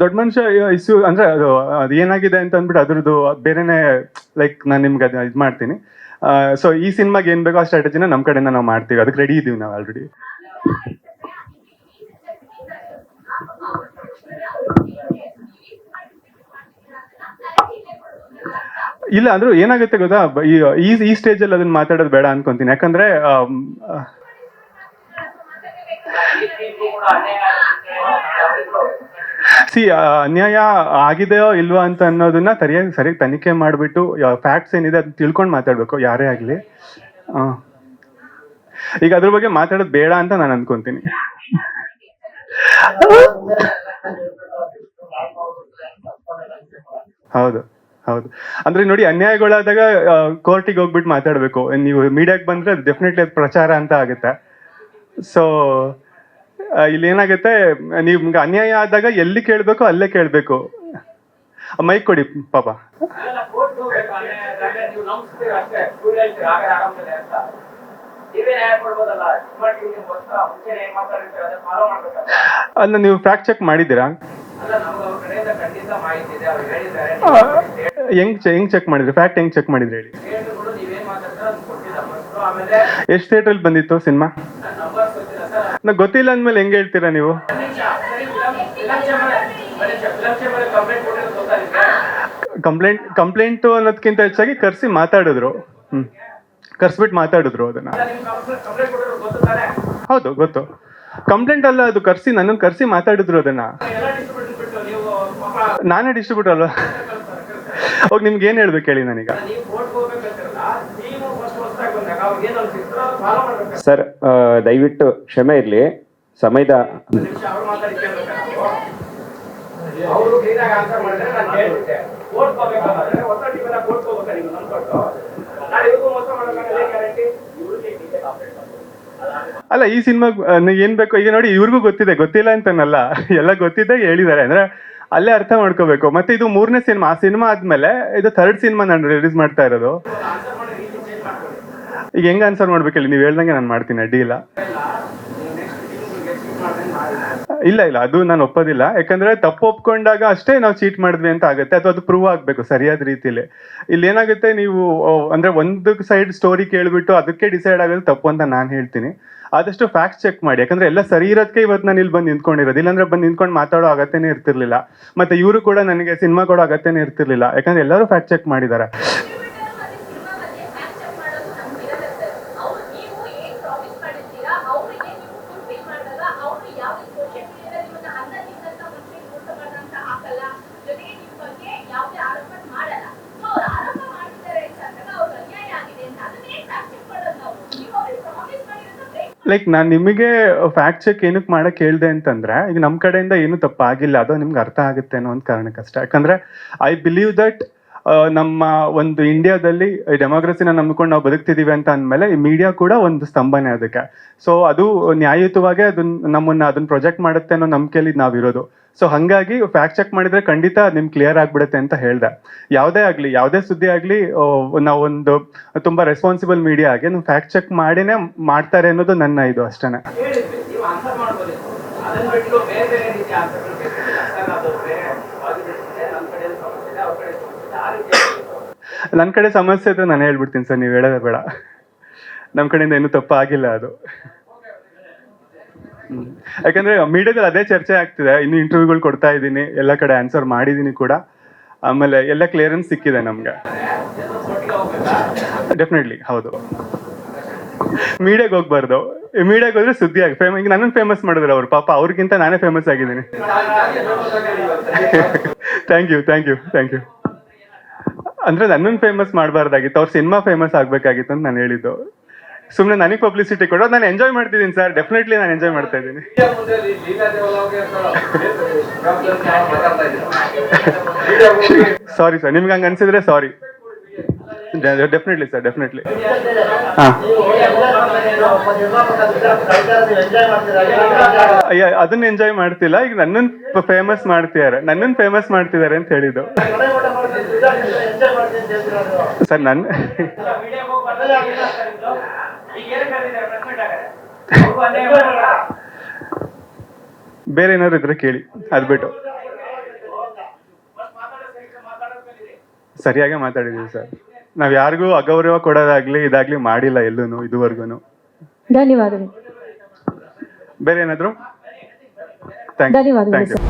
ದೊಡ್ಡ ಮನುಷ್ಯ ಇಶ್ಯೂ ಅಂದ್ರೆ ಅದು ಏನಾಗಿದೆ ಅಂತ ಅಂದ್ಬಿಟ್ಟು ಅದ್ರದ್ದು ಬೇರೆನೆ ಲೈಕ್ ನಾನು ನಿಮ್ಗೆ ಅದು ಇದು ಮಾಡ್ತೀನಿ. ಸೊ ಈ ಸಿನಿಮಾಗೆ ಏನ್ ಬೇಕೋ ಆ ಸ್ಟ್ರಾಟಜಿನ ನಮ್ಮ ಕಡೆಯಿಂದ ನಾವು ಮಾಡ್ತೀವಿ, ಅದಕ್ಕೆ ರೆಡಿ ಇದೀವಿ ನಾವು ಆಲ್ರೆಡಿ. ಇಲ್ಲ ಅಂದ್ರೂ ಏನಾಗುತ್ತೆ ಗೊತ್ತಾ, ಈ ಸ್ಟೇಜ್ ಅಲ್ಲಿ ಅದನ್ನ ಮಾತಾಡೋದು ಬೇಡ ಅನ್ಕೊಂತೀನಿ. ಯಾಕಂದ್ರೆ ಅನ್ಯಾಯ ಆಗಿದೆಯೋ ಇಲ್ವಾ ಅಂತ ಅನ್ನೋದನ್ನ ಸರಿಯಾಗಿ ತನಿಖೆ ಮಾಡಿಬಿಟ್ಟು ಫ್ಯಾಕ್ಟ್ಸ್ ಏನಿದೆ ಅದನ್ನ ತಿಳ್ಕೊಂಡು ಮಾತಾಡ್ಬೇಕು ಯಾರೇ ಆಗ್ಲಿ. ಈಗ ಅದ್ರ ಬಗ್ಗೆ ಮಾತಾಡೋದು ಬೇಡ ಅಂತ ನಾನು ಅನ್ಕೊಂತೀನಿ. ಹೌದು ಹೌದು, ಅಂದ್ರೆ ನೋಡಿ ಅನ್ಯಾಯಗಳಾದಾಗ ಕೋರ್ಟಿಗೆ ಹೋಗ್ಬಿಟ್ಟು ಮಾತಾಡ್ಬೇಕು. ನೀವು ಮೀಡಿಯಾಗೆ ಬಂದ್ರೆ ಡೆಫಿನೆಟ್ಲಿ ಅದು ಪ್ರಚಾರ ಅಂತ ಆಗುತ್ತೆ. ಸೊ ಇಲ್ಲಿ ಏನಾಗುತ್ತೆ, ನಿಮ್ಗೆ ಅನ್ಯಾಯ ಆದಾಗ ಎಲ್ಲಿ ಕೇಳ್ಬೇಕು ಅಲ್ಲೇ ಕೇಳ್ಬೇಕು. ಮೈಕ್ ಕೊಡಿ ಪಾಪ. ಅಲ್ಲ ನೀವು ಫ್ಯಾಕ್ಟ್ ಚೆಕ್ ಮಾಡಿದ್ದೀರಾ? ಹೆಂಗ್ ಚೆಕ್ ಮಾಡಿದ್ರಿ? ಫ್ಯಾಕ್ಟ್ ಹೆಂಗ್ ಚೆಕ್ ಮಾಡಿದ್ರಿ ಹೇಳಿ? ಎಷ್ಟು ಥಿಯೇಟರ್ ಬಂದಿತ್ತು ಸಿನಿಮಾ? ನಂಗೆ ಗೊತ್ತಿಲ್ಲ ಅಂದ್ಮೇಲೆ ಹೆಂಗ್ ಹೇಳ್ತೀರಾ ನೀವು? ಕಂಪ್ಲೇಂಟ್ ಅನ್ನೋದಕ್ಕಿಂತ ಹೆಚ್ಚಾಗಿ ಕರ್ಸಿ ಮಾತಾಡಿದ್ರು. ಕರ್ಸ್ಬಿಟ್ಟು ಮಾತಾಡಿದ್ರು ಅದನ್ನ. ಹೌದು ಗೊತ್ತು. ಕಂಪ್ಲೇಂಟ್ ಅಲ್ಲ ಅದು, ನನ್ನನ್ನು ಕರ್ಸಿ ಮಾತಾಡಿದ್ರು ಅದನ್ನ. ನಾನೇ ಡಿಸ್ಟ್ರಿಬ್ಯೂಟರ್ ಅಲ್ವಾ? ಹೋಗಿ ನಿಮ್ಗೆ ಏನ್ ಹೇಳ್ಬೇಕು ಹೇಳಿ ನನೀಗ? ಸರ್ ದಯವಿಟ್ಟು ಕ್ಷಮೆ ಇರಲಿ, ಸಮಯದ ಅಲ್ಲ ಈ ಸಿನಿಮಾ ಏನ್ ಬೇಕು ಈಗ ನೋಡಿ, ಇವ್ರಿಗೂ ಗೊತ್ತಿಲ್ಲ ಅಂತನಲ್ಲ, ಎಲ್ಲ ಗೊತ್ತಿದ್ದಾಗ ಹೇಳಿದ್ದಾರೆ ಅಂದ್ರೆ ಅಲ್ಲೇ ಅರ್ಥ ಮಾಡ್ಕೋಬೇಕು. ಮತ್ತೆ ಇದು 3ನೇ ಸಿನಿಮಾ. ಆ ಸಿನಿಮಾ ಆದ್ಮೇಲೆ ಇದು 3rd ಸಿನಿಮಾ ನಾನು ರಿಲೀಸ್ ಮಾಡ್ತಾ ಇರೋದು. ಈಗ ಹೆಂಗ ಆನ್ಸರ್ ಮಾಡ್ಬೇಕು ಹೇಳಿ? ನೀವು ಹೇಳ್ದಂಗೆ ನಾನು ಮಾಡ್ತೀನಿ, ಅಡ್ಡಿ ಇಲ್ಲ. ಇಲ್ಲ ಅದು ನಾನು ಒಪ್ಪೋದಿಲ್ಲ. ಯಾಕಂದ್ರೆ ತಪ್ಪು ಒಪ್ಕೊಂಡಾಗ ಅಷ್ಟೇ ನಾವು ಚೀಟ್ ಮಾಡಿದ್ವಿ ಅಂತ ಆಗುತ್ತೆ, ಅಥವಾ ಅದು ಪ್ರೂವ್ ಆಗ್ಬೇಕು ಸರಿಯಾದ ರೀತಿಲಿ. ಇಲ್ಲಿ ಏನಾಗುತ್ತೆ, ನೀವು ಅಂದ್ರೆ ಒಂದು ಸೈಡ್ ಸ್ಟೋರಿ ಕೇಳ್ಬಿಟ್ಟು ಅದಕ್ಕೆ ಡಿಸೈಡ್ ಆಗೋದು ತಪ್ಪು ಅಂತ ನಾನು ಹೇಳ್ತೀನಿ. ಆದಷ್ಟು ಫ್ಯಾಕ್ಟ್ ಚೆಕ್ ಮಾಡಿ. ಯಾಕಂದ್ರೆ ಎಲ್ಲ ಸರಿ ಇರೋದಕ್ಕೆ ಇವತ್ತು ನಾನು ಇಲ್ಲಿ ಬಂದು ನಿಂತ್ಕೊಂಡಿರೋದು. ಇಲ್ಲಾಂದ್ರೆ ಬಂದು ನಿಂತ್ಕೊಂಡು ಮಾತಾಡೋ ಅಗತ್ಯನೇ ಇರ್ತಿರ್ಲಿಲ್ಲ. ಮತ್ತೆ ಇವರು ಕೂಡ ನನಗೆ ಸಿನಿಮಾ ಕೊಡೋ ಅಗತ್ಯನೇ ಇರ್ತಿರ್ಲಿಲ್ಲ, ಯಾಕಂದ್ರೆ ಎಲ್ಲರೂ ಫ್ಯಾಕ್ಟ್ ಚೆಕ್ ಮಾಡಿದ್ದಾರೆ. ಲೈಕ್ ನಾನು ನಿಮಗೆ ಫ್ಯಾಕ್ಟ್ ಚೆಕ್ ಏನಕ್ಕೆ ಮಾಡಕ್ ಹೇಳ್ದೆ ಅಂತಂದ್ರೆ, ಈಗ ನಮ್ಮ ಕಡೆಯಿಂದ ಏನು ತಪ್ಪಾಗಿಲ್ಲ, ಅದು ನಿಮ್ಗೆ ಅರ್ಥ ಆಗುತ್ತೆ ಅನ್ನೋ ಒಂದು ಕಾರಣಕ್ಕಷ್ಟೇ. ಯಾಕಂದ್ರೆ ಐ ಬಿಲೀವ್ ದಟ್ ನಮ್ಮ ಒಂದು ಇಂಡಿಯಾದಲ್ಲಿ ಡೆಮೋಕ್ರಸಿನ ನಂಬ್ಕೊಂಡು ನಾವು ಬದುಕ್ತಿದೀವಿ ಅಂತ ಅಂದಮೇಲೆ ಈ ಮೀಡಿಯಾ ಕೂಡ ಒಂದು ಸ್ತಂಭನೇ ಅದಕ್ಕೆ. ಸೊ ಅದು ನ್ಯಾಯಯುತವಾಗಿ ಅದನ್ನ ಪ್ರೊಜೆಕ್ಟ್ ಮಾಡುತ್ತೆ ಅನ್ನೋ ನಂಬಿಕೆಯಲ್ಲಿ ನಾವಿರೋದು. ಸೊ ಹಾಗಾಗಿ ಫ್ಯಾಕ್ಟ್ ಚೆಕ್ ಮಾಡಿದ್ರೆ ಖಂಡಿತ ನಿಮ್ಗೆ ಕ್ಲಿಯರ್ ಆಗ್ಬಿಡುತ್ತೆ ಅಂತ ಹೇಳ್ದೆ. ಯಾವುದೇ ಸುದ್ದಿ ಆಗ್ಲಿ ನಾವೊಂದು ತುಂಬಾ ರೆಸ್ಪಾನ್ಸಿಬಲ್ ಮೀಡಿಯಾ ಆಗಿ ನಾವು ಫ್ಯಾಕ್ಟ್ ಚೆಕ್ ಮಾಡಿನೇ ಮಾಡ್ತಾರೆ ಅನ್ನೋದು ನನ್ನ ಇದು ಅಷ್ಟೇನೆ. ನನ್ನ ಕಡೆ ಸಮಸ್ಯೆ ಇದ್ರೆ ನಾನು ಹೇಳ್ಬಿಡ್ತೀನಿ ಸರ್, ನೀವು ಹೇಳೋದೇ ಬೇಡ. ನಮ್ಮ ಕಡೆಯಿಂದ ಏನೂ ತಪ್ಪಾಗಿಲ್ಲ ಅದು. ಯಾಕಂದ್ರೆ ಮೀಡಿಯಾದಲ್ಲಿ ಅದೇ ಚರ್ಚೆ ಆಗ್ತಿದೆ. ಇನ್ನು ಇಂಟರ್ವ್ಯೂಗಳು ಕೊಡ್ತಾ ಇದ್ದೀನಿ, ಎಲ್ಲ ಕಡೆ ಆನ್ಸರ್ ಮಾಡಿದ್ದೀನಿ ಕೂಡ. ಆಮೇಲೆ ಎಲ್ಲ ಕ್ಲಿಯರೆನ್ಸ್ ಸಿಕ್ಕಿದೆ ನಮ್ಗೆ. ಡೆಫಿನೆಟ್ಲಿ ಹೌದು. ಮೀಡಿಯಾಗೆ ಹೋಗ್ಬಾರ್ದು. ಮೀಡಿಯಾಗೆ ಹೋದ್ರೆ ಸುದ್ದಿ ಆಗಿ ಈಗ ನನ್ನನ್ನು ಫೇಮಸ್ ಮಾಡಿದ್ರು ಅವ್ರು. ಪಾಪ ಅವ್ರಿಗಿಂತ ನಾನೇ ಫೇಮಸ್ ಆಗಿದ್ದೀನಿ. Thank you. ಅಂದ್ರೆ ನನ್ನನ್ನು ಫೇಮಸ್ ಮಾಡಬಾರ್ದಾಗಿತ್ತು, ಅವ್ರ ಸಿನಿಮಾ ಫೇಮಸ್ ಆಗ್ಬೇಕಾಗಿತ್ತು ಅಂತ ನಾನು ಹೇಳಿದ್ದು. ಸುಮ್ಮನೆ ನನಗೆ ಪಬ್ಲಿಸಿಟಿ ಕೊಡೋದು. ನಾನು ಎಂಜಾಯ್ ಮಾಡ್ತಿದ್ದೀನಿ ಸರ್, ಡೆಫಿನೆಟ್ಲಿ ನಾನು ಎಂಜಾಯ್ ಮಾಡ್ತಾ ಇದ್ದೀನಿ. ಸಾರಿ ಸರ್, ನಿಮ್ಗೆ ಹಂಗೆ ಅನ್ಸಿದ್ರೆ ಸಾರಿ. Definitely sir, definitely. ಅದನ್ನ ಎಂಜಾಯ್ ಮಾಡ್ತಿಲ್ಲ, ಈಗ ನನ್ನನ್ನು ಫೇಮಸ್ ಮಾಡ್ತಿದ್ದಾರೆ ಅಂತ ಹೇಳಿದ್ದು ಸರ್. ಬೇರೆ ಏನಾದ್ರು ಇದ್ರೆ ಕೇಳಿ, ಅದ್ ಬಿಟ್ಟು ಸರಿಯಾಗಿ ಮಾತಾಡಿದೀವಿ ಸರ್. ನಾವ್ ಯಾರಿಗೂ ಅಗೌರವ ಕೊಡೋದಾಗ್ಲಿ ಇದಾಗ್ಲಿ ಮಾಡಿಲ್ಲ ಎಲ್ಲೂನು ಇದುವರೆಗೂ. ಧನ್ಯವಾದಗಳು. ಬೇರೆ ಏನಾದ್ರು? ಥ್ಯಾಂಕ್ ಧನ್ಯವಾದಗಳು ಯು. ಸರ್.